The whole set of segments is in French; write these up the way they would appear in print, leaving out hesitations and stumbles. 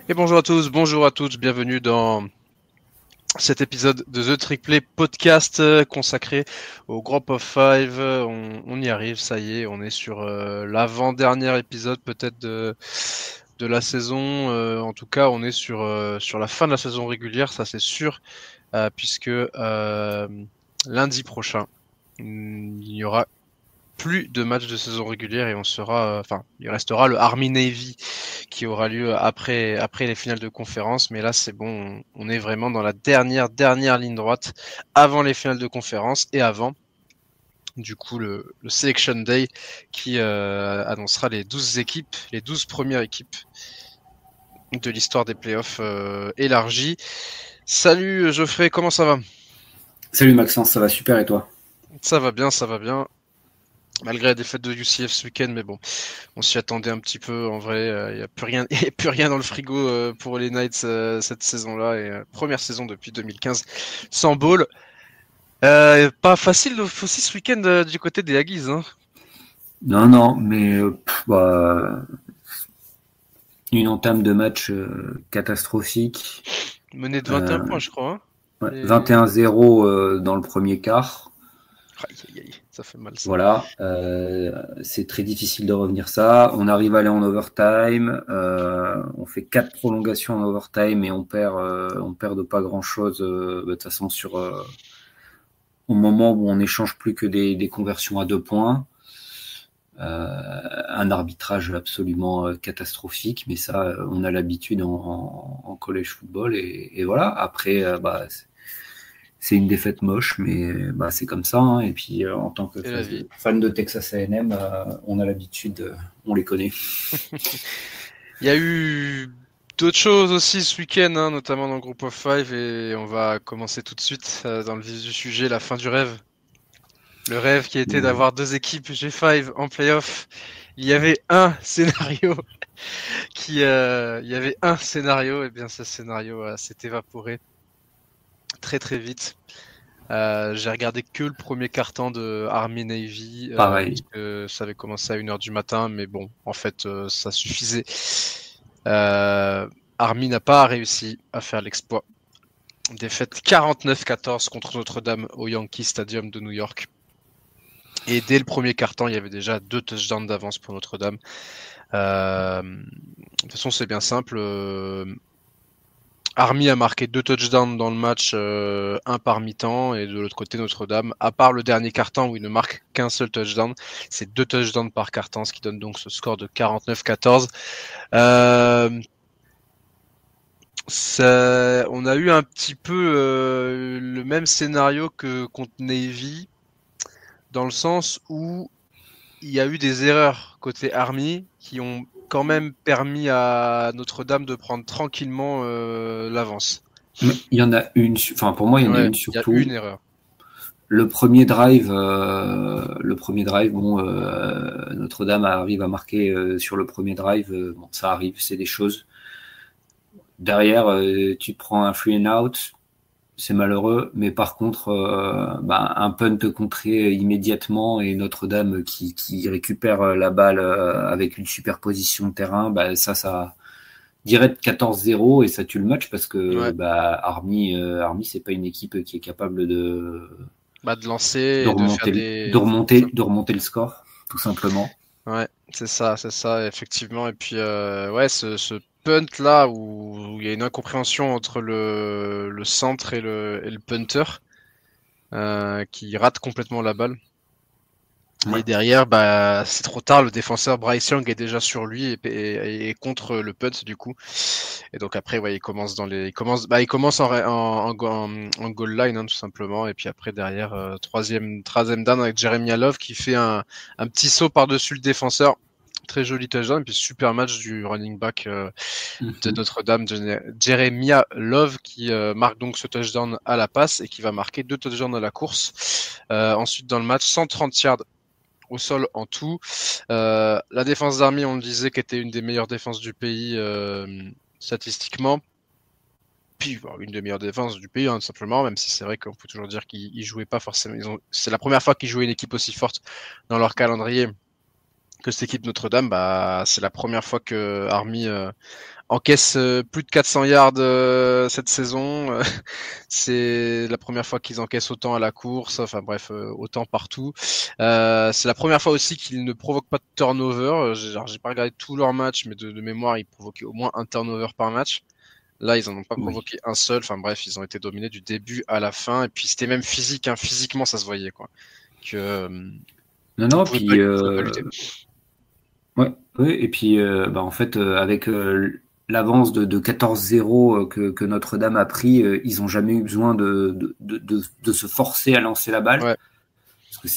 Et bonjour à tous, bonjour à toutes, bienvenue dans cet épisode de The Trick Play podcast consacré au Group of Five. On y arrive, ça y est, on est sur l'avant-dernier épisode peut-être de la saison. En tout cas, on est sur la fin de la saison régulière, ça c'est sûr, puisque lundi prochain, il n'y aura plus de matchs de saison régulière et il restera le Army Navy qui aura lieu après les finales de conférence. Mais là, c'est bon, on est vraiment dans la dernière ligne droite avant les finales de conférence et avant, du coup, le Selection Day qui annoncera les 12 équipes, les 12 premières équipes de l'histoire des playoffs élargis. Salut Geoffrey, comment ça va? Salut Maxence, ça va super et toi? Ça va bien, ça va bien. Malgré la défaite de UCF ce week-end, mais bon, on s'y attendait un petit peu. En vrai, il n'y a plus rien, y a plus rien dans le frigo pour les Knights cette saison-là. Et première saison depuis 2015 sans ball. Pas facile aussi ce week-end du côté des Aggies. Hein. Non, mais une entame de match catastrophique. Mené de 21 points, je crois. Hein. Ouais, Et... 21-0 dans le premier quart. Aïe, ça fait mal ça. Voilà, c'est très difficile de revenir ça. On arrive à aller en overtime, on fait 4 prolongations en overtime et on perd de pas grand-chose. De toute façon, au moment où on n'échange plus que des conversions à 2 points. Un arbitrage absolument catastrophique, mais ça, on a l'habitude en college football et voilà. Après, c'est une défaite moche, mais c'est comme ça. Hein. Et puis, en tant que fan de Texas A&M, on a l'habitude, on les connaît. Il y a eu d'autres choses aussi ce week-end, hein, notamment dans le Group of Five, et on va commencer tout de suite dans le vif du sujet, la fin du rêve. Le rêve qui était d'avoir deux équipes G5 en playoff. Il y avait un scénario il y avait un scénario, et bien ce scénario s'est évaporé très vite. J'ai regardé que le premier quart-temps de Army Navy parce que ça avait commencé à 1h du matin, mais bon, en fait, ça suffisait. Army n'a pas réussi à faire l'exploit. Défaite 49-14 contre Notre-Dame au Yankee Stadium de New York. Et dès le premier quart-temps, il y avait déjà 2 touchdowns d'avance pour Notre-Dame. De toute façon, c'est bien simple. Army a marqué 2 touchdowns dans le match, un par mi-temps, et de l'autre côté, Notre-Dame, à part le dernier quart-temps où il ne marque qu'un seul touchdown, c'est 2 touchdowns par quart-temps, ce qui donne donc ce score de 49-14. On a eu un petit peu le même scénario que contre Navy, dans le sens où il y a eu des erreurs côté Army qui ont quand même permis à Notre-Dame de prendre tranquillement l'avance. Mais il y en a une, pour moi, il y en a une surtout. Il y a une erreur. Le premier drive, Notre-Dame arrive à marquer sur le premier drive. Bon, ça arrive, c'est des choses. Derrière, tu te prends un free and out, c'est malheureux, mais par contre, un punt contré immédiatement et Notre-Dame qui récupère la balle avec une superposition de terrain, ça direct 14-0 et ça tue le match parce que Army, c'est pas une équipe qui est capable de lancer, de remonter le score, tout simplement. Ouais, c'est ça, effectivement. Et puis, ce punt là où il y a une incompréhension entre le centre et le punter qui rate complètement la balle. Ouais. Et derrière, c'est trop tard. Le défenseur Bryce Young est déjà sur lui et contre le punt du coup. Et donc après, il commence en goal line tout simplement. Et puis après derrière, troisième down avec Jeremiah Love qui fait un petit saut par-dessus le défenseur. Très joli touchdown. Et puis super match du running back de Notre-Dame, Jeremiah Love, qui marque donc ce touchdown à la passe et qui va marquer 2 touchdowns à la course. Ensuite dans le match, 130 yards au sol en tout. La défense d'Army, on le disait, qui était une des meilleures défenses du pays statistiquement. Puis une des meilleures défenses du pays, tout simplement, même si c'est vrai qu'on peut toujours dire qu'ils jouaient pas forcément. C'est la première fois qu'ils jouaient une équipe aussi forte dans leur calendrier que cette équipe Notre-Dame, c'est la première fois que Army encaisse plus de 400 yards cette saison. C'est la première fois qu'ils encaissent autant à la course, enfin bref, autant partout. C'est la première fois aussi qu'ils ne provoquent pas de turnover. J'ai pas regardé tous leurs matchs, mais de mémoire, ils provoquaient au moins un turnover par match. Là, ils en ont pas provoqué un seul. Enfin bref, ils ont été dominés du début à la fin. Et puis c'était même physique, hein. Physiquement, ça se voyait quoi. Que non, puis pouvaient pas lutter. Et puis en fait, avec l'avance de 14-0 que Notre-Dame a pris, ils n'ont jamais eu besoin de se forcer à lancer la balle. Ouais. Parce que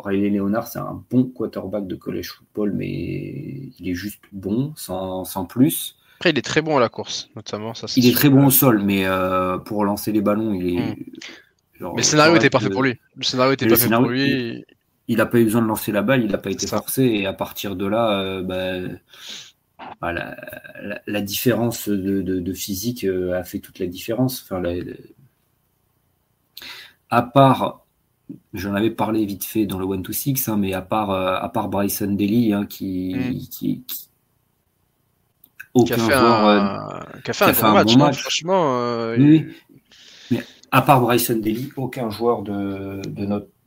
Riley Leonard, c'est un bon quarterback de college football, mais il est juste bon, sans plus. Après, il est très bon à la course, notamment. Ça, il est très bon au sol, mais pour lancer les ballons, il est. Mais le scénario était parfait pour lui. Le scénario était parfait pour lui. Il n'a pas eu besoin de lancer la balle, il n'a pas été forcé, et à partir de là, la différence de physique a fait toute la différence. Enfin, à part, j'en avais parlé vite fait dans le 1-2-6, hein, mais à part Bryson Daly, hein, qui aucun joueur qui a fait un bon match. Franchement, oui. Mais à part Bryson Daly, aucun joueur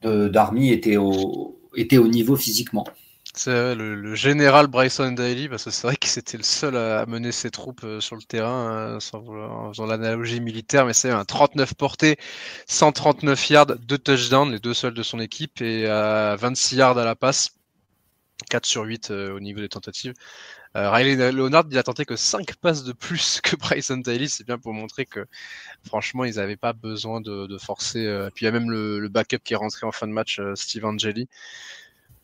d'Army était au niveau physiquement. C'est le général Bryson Daly, parce que c'est vrai que c'était le seul à mener ses troupes sur le terrain, en faisant l'analogie militaire, mais c'est un 39 portées, 139 yards, 2 touchdowns, les deux seuls de son équipe, et 26 yards à la passe, 4 sur 8 au niveau des tentatives. Riley Leonard, il a tenté que 5 passes de plus que Bryson Daly, c'est bien pour montrer que franchement, ils n'avaient pas besoin de forcer. Puis il y a même le backup qui est rentré en fin de match, Steve Angeli.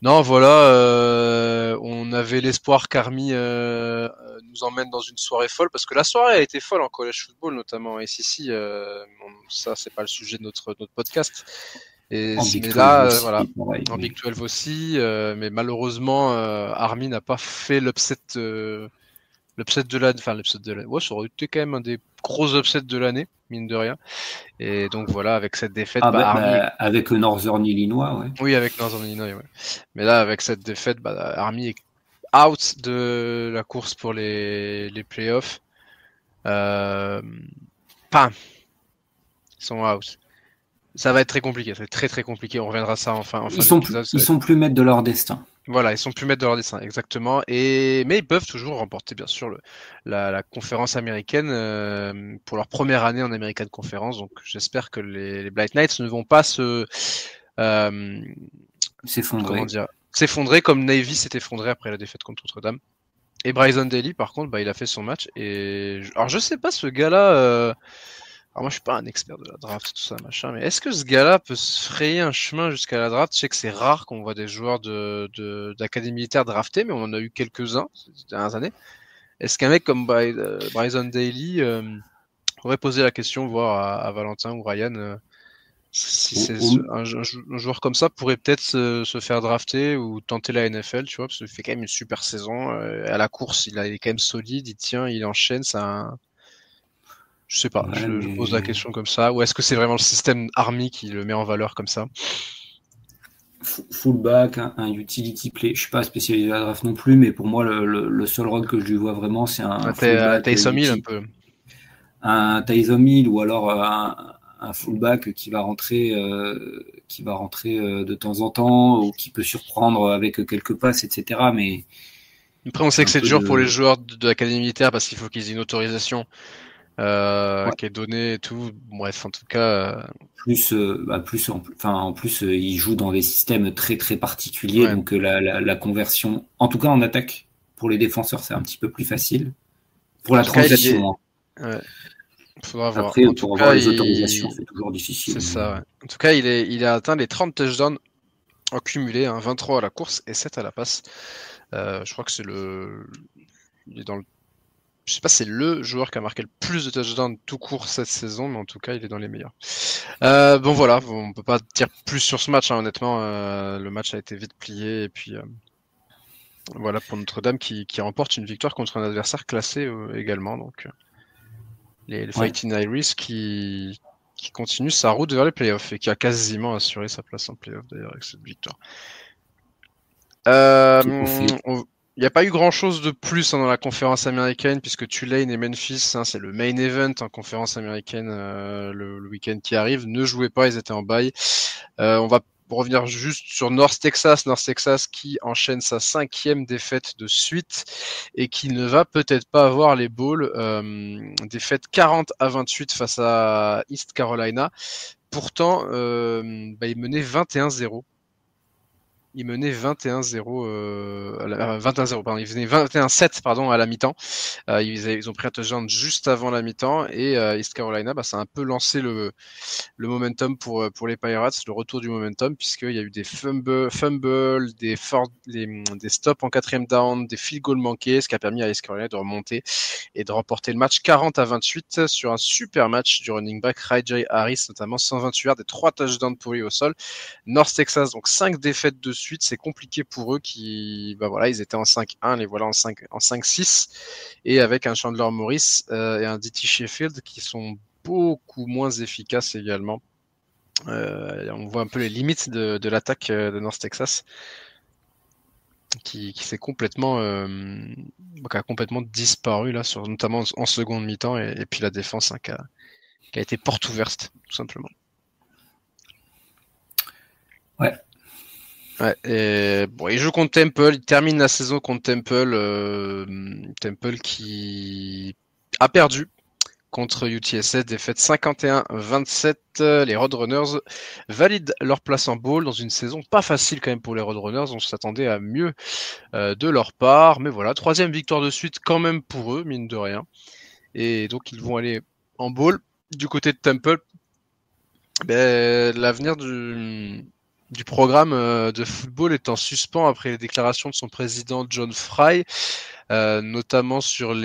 Non, voilà, on avait l'espoir qu'Army nous emmène dans une soirée folle, parce que la soirée a été folle en college football notamment. Et si, ça c'est pas le sujet de notre podcast. Et mais là, aussi, voilà, en Big 12 aussi, mais malheureusement, Army n'a pas fait l'upset de l'année. Enfin, l'upset de l'année. Ouais, ça aurait été quand même un des gros upsets de l'année, mine de rien. Et donc voilà, avec cette défaite, Army... avec Northern Illinois, ouais. Oui, avec Northern Illinois, ouais. Mais là, avec cette défaite, Army est out de la course pour les playoffs. Ils sont out. Ça va être très compliqué, c'est très très compliqué. On reviendra ça en fin d'épisode. Ils sont plus maîtres de leur destin. Voilà, ils sont plus maîtres de leur destin, exactement. Mais ils peuvent toujours remporter, bien sûr, la conférence américaine pour leur première année en American Conference. Donc, j'espère que les Blight Knights ne vont pas s'effondrer comme Navy s'est effondré après la défaite contre Notre-Dame. Et Bryson Daly, par contre, il a fait son match. Alors, je sais pas, ce gars-là. Alors moi je suis pas un expert de la draft, tout ça, machin, mais est-ce que ce gars-là peut se frayer un chemin jusqu'à la draft? Je sais que c'est rare qu'on voit des joueurs d'académie militaire draftés, mais on en a eu quelques-uns ces dernières années. Est-ce qu'un mec comme Bryson Daly aurait posé la question, voir à Valentin ou Ryan, si c'est un joueur comme ça pourrait peut-être se faire drafter ou tenter la NFL, tu vois, parce qu'il fait quand même une super saison. À la course, il est quand même solide, il tient, il enchaîne, ça. Je sais pas, je pose la question comme ça. Ou est-ce que c'est vraiment le système Army qui le met en valeur comme ça? Fullback, un utility play. Je suis pas spécialisé à la draft non plus, mais pour moi, le seul rôle que je lui vois vraiment, c'est un fullback. Taysom Hill un peu. Un Taysom Hill ou alors un fullback qui va rentrer de temps en temps ou qui peut surprendre avec quelques passes, etc. Mais après, on sait que c'est dur pour les joueurs de l'académie militaire parce qu'il faut qu'ils aient une autorisation. Qui est donné et tout. Bref, en tout cas. En plus, il joue dans des systèmes très très particuliers, donc la conversion, en tout cas en attaque, pour les défenseurs, c'est un petit peu plus facile. Pour la transition. Faudra voir. Après, pour avoir les autorisations, c'est toujours difficile. C'est ça, ouais. En tout cas, il a atteint les 30 touchdowns en cumulé, 23 à la course et 7 à la passe. Je crois que c'est il est dans le. Je sais pas si c'est le joueur qui a marqué le plus de touchdowns tout court cette saison, mais en tout cas, il est dans les meilleurs. Bon, voilà, on peut pas dire plus sur ce match, hein, honnêtement. Le match a été vite plié, et puis voilà pour Notre-Dame qui remporte une victoire contre un adversaire classé également. Donc, les Fighting Irish qui continue sa route vers les playoffs et qui a quasiment assuré sa place en playoffs d'ailleurs avec cette victoire. Il n'y a pas eu grand-chose de plus dans la conférence américaine, puisque Tulane et Memphis, c'est le main event en conférence américaine le week-end qui arrive, ne jouaient pas, ils étaient en bye. On va revenir juste sur North Texas qui enchaîne sa 5e défaite de suite et qui ne va peut-être pas avoir les balls. Défaite 40-28 face à East Carolina. Pourtant, il menait 21-0. Il menait 21-0, 21-0, pardon. Il venait 21-7, pardon, à la mi-temps. Ils ont pris un touchdown juste avant la mi-temps et East Carolina, ça a un peu lancé le momentum pour les Pirates, le retour du momentum, puisqu'il y a eu des fumbles, des stops en 4e down, des field goals manqués, ce qui a permis à East Carolina de remonter et de remporter le match 40-28 sur un super match du running back Rajai Harris, notamment 128 yards et 3 touchdowns pour lui au sol. North Texas, donc 5 défaites de suite, c'est compliqué pour eux ils étaient en 5-1, les voilà en 5-6 et avec un Chandler Morris et un D.T. Sheffield qui sont beaucoup moins efficaces également. On voit un peu les limites de l'attaque de North Texas qui s'est complètement qui a complètement disparu là, notamment en seconde mi-temps et puis la défense qui a été porte ouverte tout simplement. Ouais. Et il joue contre Temple, il termine la saison contre Temple, Temple qui a perdu contre UTSA, défaite 51-27. Les Roadrunners valident leur place en bowl dans une saison pas facile quand même pour les Roadrunners. On s'attendait à mieux de leur part, mais voilà, 3e victoire de suite quand même pour eux, mine de rien. Et donc ils vont aller en bowl. Du côté de Temple, l'avenir du programme de football est en suspens après les déclarations de son président John Fry, notamment sur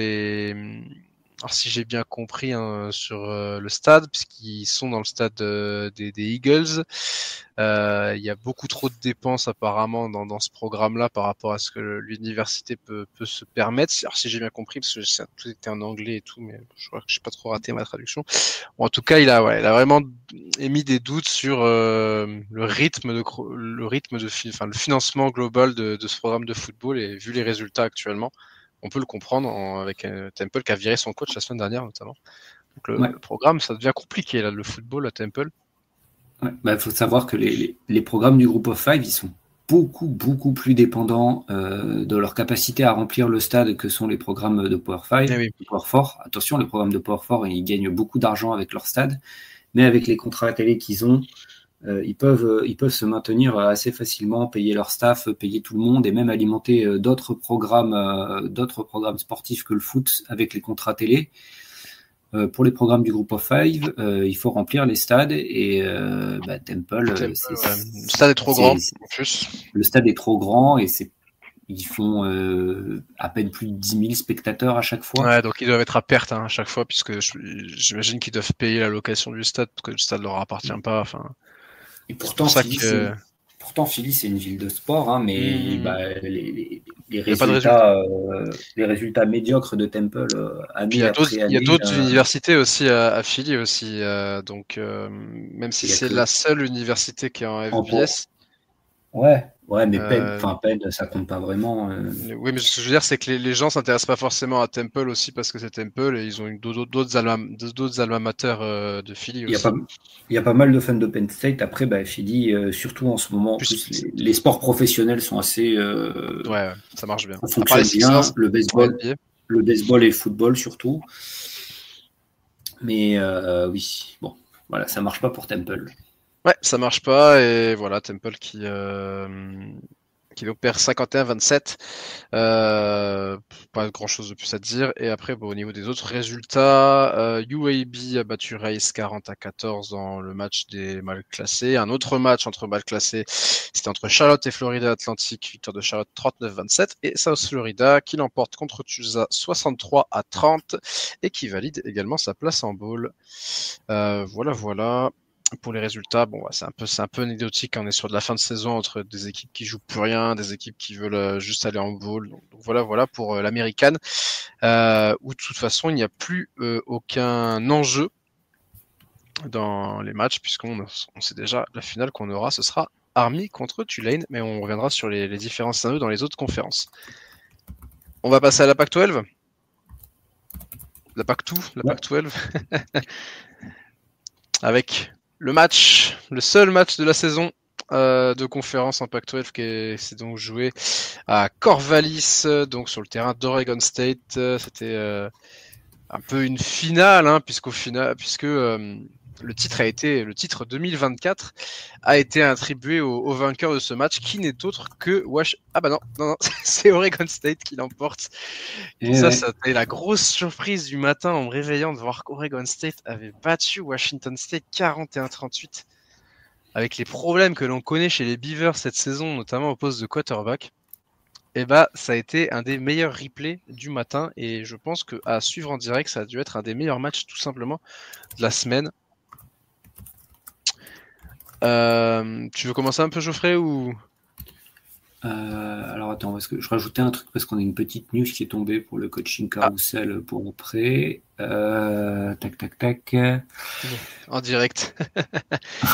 alors si j'ai bien compris sur le stade, puisqu'ils sont dans le stade des Eagles. Il y a beaucoup trop de dépenses apparemment dans ce programme-là par rapport à ce que l'université peut se permettre. Alors si j'ai bien compris, parce que tout était en anglais et tout, mais je crois que j'ai pas trop raté ma traduction. Bon, en tout cas, il a vraiment émis des doutes sur le financement global de ce programme de football, et vu les résultats actuellement, on peut le comprendre avec Temple qui a viré son coach la semaine dernière notamment. Donc le programme, ça devient compliqué là, le football à Temple. Faut savoir que les programmes du Group of Five, ils sont beaucoup plus dépendants de leur capacité à remplir le stade que sont les programmes de Power 5, Power 4. Attention, les programmes de Power 4, ils gagnent beaucoup d'argent avec leur stade, mais avec les contrats à télé qu'ils ont, ils peuvent se maintenir assez facilement, payer leur staff, payer tout le monde et même alimenter d'autres programmes sportifs que le foot avec les contrats télé. Pour les programmes du Group of Five, il faut remplir les stades et Temple, le stade est trop grand en plus. Le stade est trop grand et ils font à peine plus de 10 000 spectateurs à chaque fois. Ouais, donc ils doivent être à perte à chaque fois, puisque j'imagine qu'ils doivent payer la location du stade, parce que le stade leur appartient pas. Et pourtant, Philly, c'est une ville de sport, mais les résultats médiocres de Temple année après année. Il y a d'autres universités aussi à Philly aussi, donc même si c'est la seule université qui est en FBS. Ouais, mais Penn, ça compte pas vraiment. Oui, mais ce que je veux dire, c'est que les gens s'intéressent pas forcément à Temple aussi parce que c'est Temple, et ils ont d'autres alma mater de Philly aussi. Il y a pas mal de fans de Penn State. Après, Philly, surtout en ce moment, les sports professionnels sont assez. Ouais, ça marche bien. Ça fonctionne bien. Le baseball et le football surtout. Mais oui, bon, voilà, ça marche pas pour Temple. Ouais, ça marche pas, et voilà, Temple qui perd 51-27. Pas grand chose de plus à dire. Et après, au niveau des autres résultats, UAB a battu Rice 40-14 dans le match des mal classés. Un autre match entre mal classés, c'était entre Charlotte et Florida Atlantic, victoire de Charlotte 39-27, et South Florida qui l'emporte contre Tulsa 63-30 et qui valide également sa place en bowl. Voilà. Pour les résultats, c'est un peu anecdotique. On est sur de la fin de saison entre des équipes qui jouent plus rien, des équipes qui veulent juste aller en bowl. Donc voilà pour l'américaine, où de toute façon il n'y a plus aucun enjeu dans les matchs, puisqu'on sait déjà la finale qu'on aura, ce sera Army contre Tulane, mais on reviendra sur les différents scénarios dans les autres conférences. On va passer à la Pac-12. La Pac-2, la Pac-12. Avec le seul match de la saison de conférence en Pac-12 qui s'est donc joué à Corvallis, donc sur le terrain d'Oregon State. C'était un peu une finale, hein, puisque le titre 2024 a été attribué au vainqueur de ce match, qui n'est autre que non, c'est Oregon State qui l'emporte. Et ça a été la grosse surprise du matin en me réveillant de voir qu'Oregon State avait battu Washington State 41-38. Avec les problèmes que l'on connaît chez les Beavers cette saison, notamment au poste de quarterback. Et ça a été un des meilleurs replays du matin, et je pense qu'à suivre en direct, ça a dû être un des meilleurs matchs tout simplement de la semaine. Tu veux commencer un peu, Geoffrey, ou alors attends, parce que je rajoutais un truc parce qu'on a une petite news qui est tombée pour le coaching carousel pour après. Tac. En direct.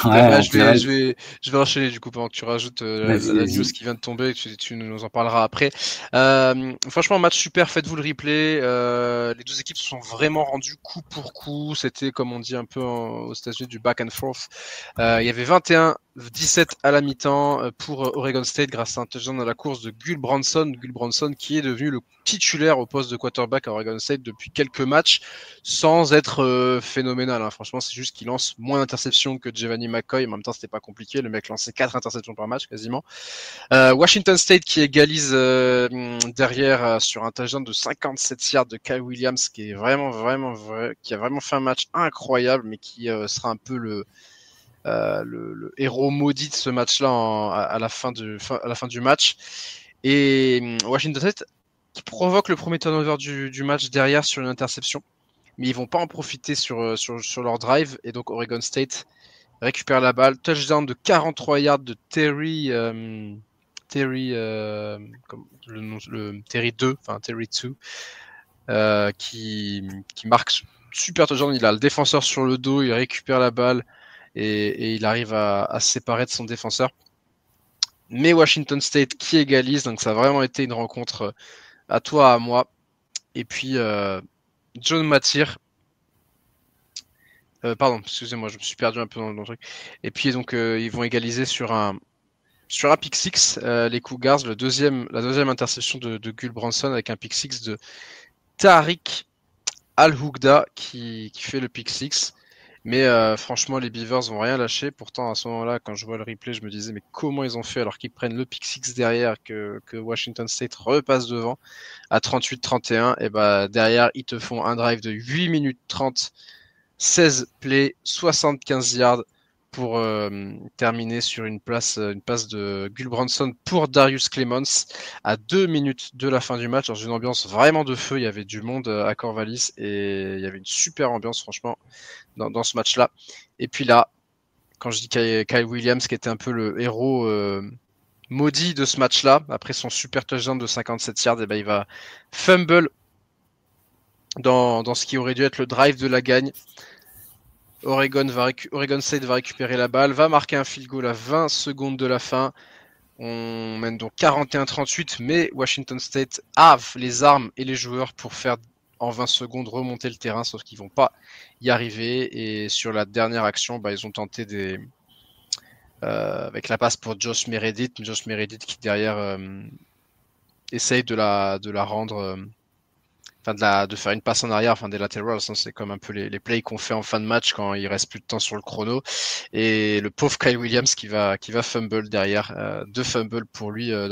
Ouais, je vais enchaîner du coup pendant que tu rajoutes la news qui vient de tomber. Tu nous en parleras après. Franchement, match super. Faites-vous le replay. Les deux équipes se sont vraiment rendues coup pour coup. C'était, comme on dit un peu aux États-Unis, du back and forth. Il y avait 21-17 à la mi-temps pour Oregon State grâce à un touchdown à la course de Gus Bronson qui est devenu le titulaire au poste de quarterback à Oregon State depuis quelques matchs, sans être phénoménal, hein. Franchement, c'est juste qu'il lance moins d'interceptions que Giovanni McCoy. En même temps, c'était pas compliqué. Le mec lançait 4 interceptions par match quasiment. Washington State qui égalise derrière sur un touchdown de 57 yards de Kyle Williams, qui est qui a vraiment fait un match incroyable, mais qui sera un peu le héros maudit de ce match-là à la fin du match. Et Washington State qui provoque le premier turnover du match derrière sur une interception, mais ils vont pas en profiter sur leur drive, et donc Oregon State récupère la balle, touchdown de 43 yards de Terry comme Terry 2, enfin Terry 2, qui marque super touchdown. Il a le défenseur sur le dos, il récupère la balle et il arrive à se séparer de son défenseur. Mais Washington State qui égalise, donc ça a vraiment été une rencontre à toi, à moi. Et puis John Matir, pardon, excusez-moi, je me suis perdu un peu dans le truc. Et puis donc ils vont égaliser sur un pick six, les Cougars, la deuxième interception de Gus Bronson avec un pick six de Tariq Al-Hougda qui fait le pick six. Mais franchement, les Beavers vont rien lâcher. Pourtant, à ce moment-là, quand je vois le replay, je me disais, mais comment ils ont fait alors qu'ils prennent le pick six derrière, que Washington State repasse devant à 38-31. Et derrière, ils te font un drive de 8 minutes 30, 16 plays, 75 yards pour terminer sur une passe de Gus Bronson pour Darius Clemons à 2 minutes de la fin du match, dans une ambiance vraiment de feu. Il y avait du monde à Corvallis et il y avait une super ambiance, franchement, dans ce match-là. Et puis là, quand je dis Kyle Williams, qui était un peu le héros maudit de ce match-là, après son super touchdown de 57 yards, il va fumble dans ce qui aurait dû être le drive de la gagne. Oregon State va récupérer la balle, va marquer un field goal à 20 secondes de la fin. On mène donc 41-38, mais Washington State a les armes et les joueurs pour faire en 20 secondes remonter le terrain, sauf qu'ils vont pas y arriver. Et sur la dernière action, ils ont tenté avec la passe pour Josh Meredith qui derrière essaye de la rendre, de faire une passe en arrière, des laterals, hein, c'est comme un peu les plays qu'on fait en fin de match quand il reste plus de temps sur le chrono. Et le pauvre Kyle Williams qui va fumble derrière, 2 fumbles pour lui dans